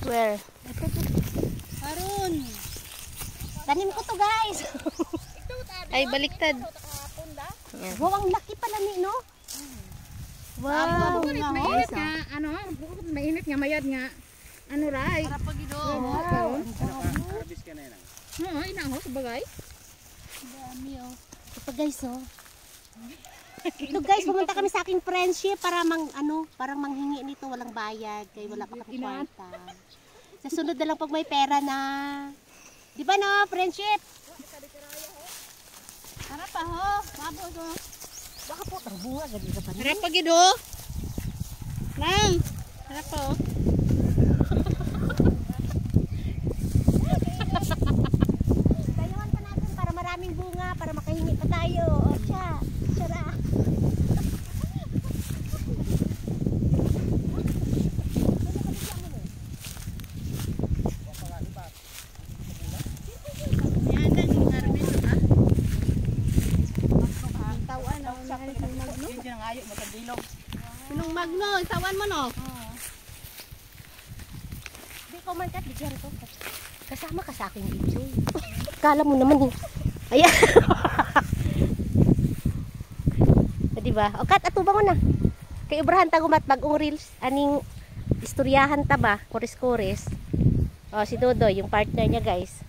Where? Harun. Tanim ko to, guys. Ay, baliktad. Wow, ang laki pala ni, no? Wow. Mainit nga, ano, mainit nga, mayad nga. Ano ray? Para pag ito. Wow. Harvest ka na yan. Oo, inaho sa bagay. Dami oh. Ito, guys, oh. Ito, guys, pumunta kami sa aking friendship para parang manghingi nito, walang bayad, kaya wala pa kami kwarta. Sa sunod na lang pag may pera na. Di ba, no, friendship? Harap pa ho. Mabo to. Baka po, bunga, ganda ka pa. Harap pag ito. Lang. Harap pa oh. Tayawan pa natin para maraming bunga, para makahingi pa tayo. O, siya. Siyara. Yan na yung harvest ha. Tawan na, Yan dyan ang ayo, matagilong. Sinong magno? Tawan mo no? Hindi ko man kat, bigyan ko. Kasama ka sa aking video. Kala mo naman eh. Ayan. Diba? O kat, atubang mo na. Kay Ibrahan tagumat bagong reels. Aning istoryahan ta ba? Kores-kores. O, si Dodo, yung partner niya guys.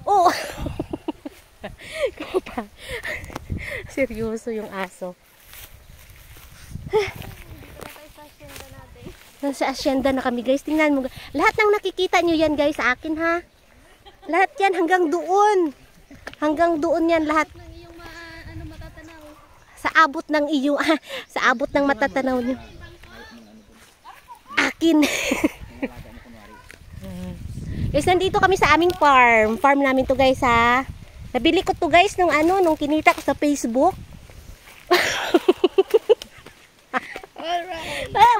Oh! Kamo pa. Seryoso yung aso. Nasa asyenda na kami guys. Tingnan mo. Lahat ng nakikita nyo yan guys sa akin ha. Lahat yan hanggang doon. Hanggang doon yan lahat. Sa abot ng iyong sa abot ng matatanaw nyo. Akin. Guys, nandito kami sa aming farm. Farm namin to guys ha. Nabili ko to guys nung nung kinita ko sa Facebook. Alright. Ah,